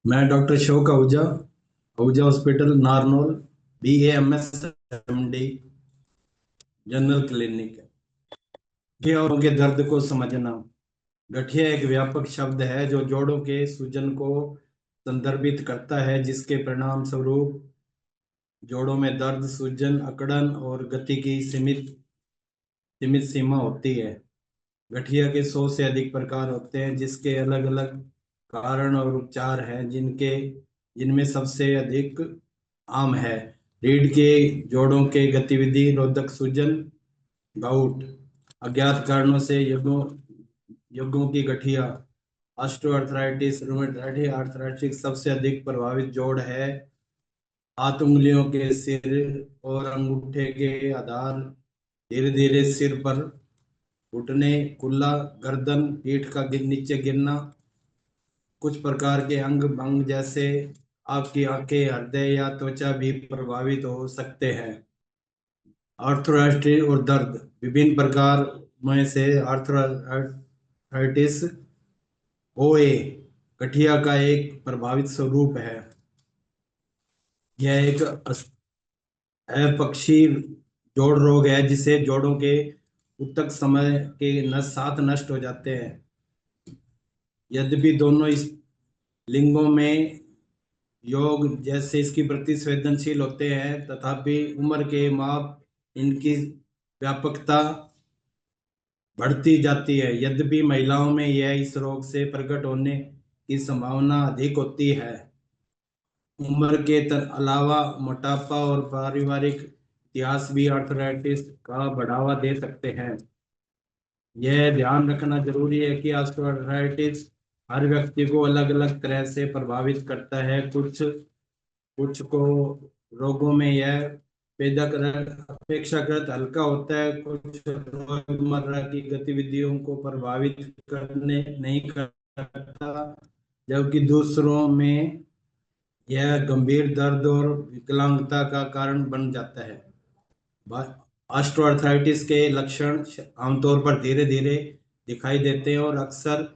मैं डॉक्टर शोक Ahuja, Ahuja hospital Narnaul, BAMS MD, general clinic. जोड़ों के दर्द को समझना। गठिया एक व्यापक शब्द है जो जोड़ों के सूजन को संदर्भित करता है, जिसके परिणाम स्वरूप जोड़ों में दर्द, सूजन, अकड़न और गति की सीमित सीमित सीमा होती है। गठिया के 100 से अधिक प्रकार होते हैं, जिसके अलग अलग कारण और उपचार हैं, जिनमें सबसे अधिक आम है रीढ़ के जोड़ों के गतिविधि रोधक सूजन, गाउट, अज्ञात कारणों से युगों युगों की गठिया, ऑस्टियोआर्थराइटिस, रूमेटॉइड आर्थराइटिस। सबसे अधिक प्रभावित जोड़ है हाथ, उंगलियों के सिर और अंगूठे के आधार, धीरे धीरे सिर पर घुटने, कुल्ला, गर्दन, पीठ का नीचे गिरना। कुछ प्रकार के अंग भंग जैसे आपकी आंखें, हृदय या त्वचा भी प्रभावित हो सकते हैं। आर्थराइटिस और दर्द। विभिन्न प्रकार में से आर्थराइटिस OA गठिया का एक प्रभावित स्वरूप है। यह एक अपक्षी जोड़ रोग है जिसे जोड़ों के उत्तक समय के साथ नष्ट हो जाते हैं। यद्यपि दोनों इस लिंगों में योग जैसे इसकी प्रति संवेदनशील होते हैं, तथापि उम्र के माप इनकी व्यापकता बढ़ती जाती है। यद्यपि महिलाओं में यह इस रोग से प्रकट होने की संभावना अधिक होती है। उम्र के अलावा मोटापा और पारिवारिक इतिहास भी आर्थराइटिस का बढ़ावा दे सकते हैं। यह ध्यान रखना जरूरी है कि आर्थराइटिस हर व्यक्ति को अलग अलग तरह से प्रभावित करता है। कुछ कुछ को रोगों में यह पैदा कर अपेक्षाकृत हल्का होता है, कुछ रोजमर्रा की गतिविधियों को प्रभावित करने नहीं करता, जबकि दूसरों में यह गंभीर दर्द और विकलांगता का कारण बन जाता है। ऑस्टियोआर्थराइटिस के लक्षण आमतौर पर धीरे धीरे दिखाई देते हैं और अक्सर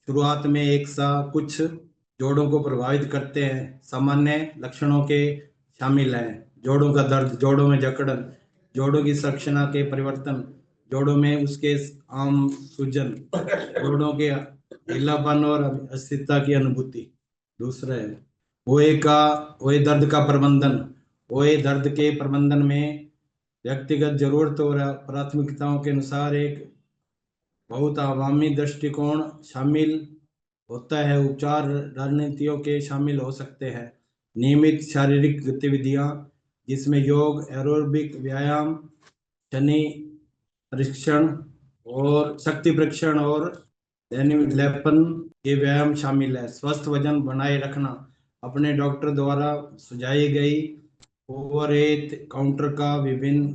शुरुआत में एक सा कुछ जोड़ों को प्रभावित करते हैं। सामान्य लक्षणों के शामिल हैं जोड़ों का दर्द, जोड़ों में जकड़न, जोड़ों की संरचना के परिवर्तन, जोड़ों में उसके आम सूजन, जोड़ों के ढीलापन और अस्थिरता की अनुभूति। दूसरा है ओए दर्द का प्रबंधन। ओए दर्द के प्रबंधन में व्यक्तिगत जरूरत और प्राथमिकताओं के अनुसार एक बहुत अवामी दृष्टिकोण शामिल होता है। उपचार रणनीतियों के शामिल हो सकते हैं नियमित शारीरिक गतिविधियां, जिसमें योग, एरोबिक व्यायाम, शनि परीक्षण और शक्ति परीक्षण और दैनिक लेपन के व्यायाम शामिल है। स्वस्थ वजन बनाए रखना। अपने डॉक्टर द्वारा सुझाई गई ओवर एथ काउंटर का विभिन्न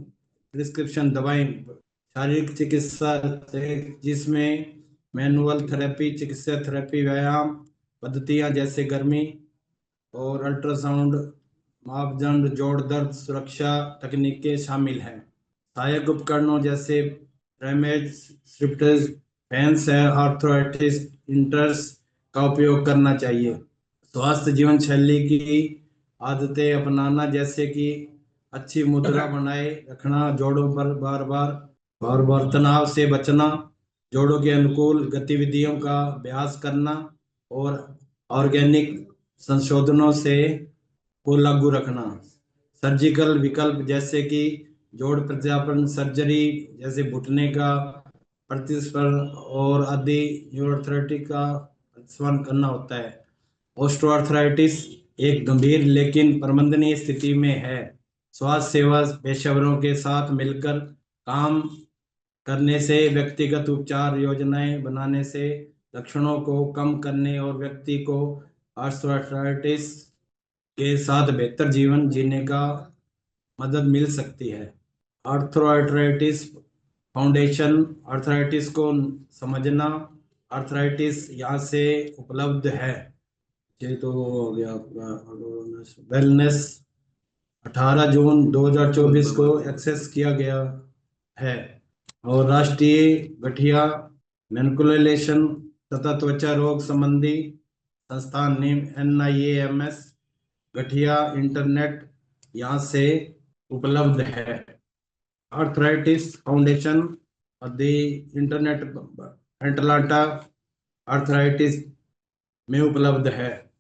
प्रिस्क्रिप्शन दवाएं, शारीरिक चिकित्सा जिसमें मैनुअल थेरेपी, चिकित्सा थेरेपी, व्यायाम पद्धतियां जैसे गर्मी और अल्ट्रासाउंड मापदंड, जोड़ दर्द सुरक्षा तकनीकें शामिल हैं। सहायक उपकरणों जैसे रेमेज, स्ट्रिप्टर्स, फैंस है, आर्थराइटिस इंटर्स का उपयोग करना चाहिए। स्वास्थ्य जीवन शैली की आदतें अपनाना, जैसे कि अच्छी मुद्रा बनाए रखना, जोड़ों पर बार बार तनाव से बचना, जोड़ों के अनुकूल गतिविधियों का अभ्यास करना और ऑर्गेनिक संशोधनों से को लागू रखना। सर्जिकल विकल्प जैसे कि जोड़ प्रत्यारोपण सर्जरी, जैसे घुटने का प्रतिस्पर्श और आदि न्यूरोथेरेपी का सेवन करना होता है। ऑस्टियोआर्थराइटिस एक गंभीर लेकिन प्रबंधनीय स्थिति में है। स्वास्थ्य सेवा पेशेवरों के साथ मिलकर काम करने से, व्यक्तिगत उपचार योजनाएं बनाने से लक्षणों को कम करने और व्यक्ति को ऑस्टियोआर्थराइटिस के साथ बेहतर जीवन जीने का मदद मिल सकती है। Arthritis foundation. आर्थराइटिस को समझना। आर्थराइटिस यहाँ से उपलब्ध है। ये तो हो गया आपका वेलनेस। 18 जून 2024 को एक्सेस किया गया है। और राष्ट्रीय गठिया मैनिपुलेशन तथा त्वचा रोग संबंधी संस्थान नेम NIAMS गठिया इंटरनेट यहाँ से उपलब्ध है। Arthritis foundation the internet Atlanta arthritis में उपलब्ध है।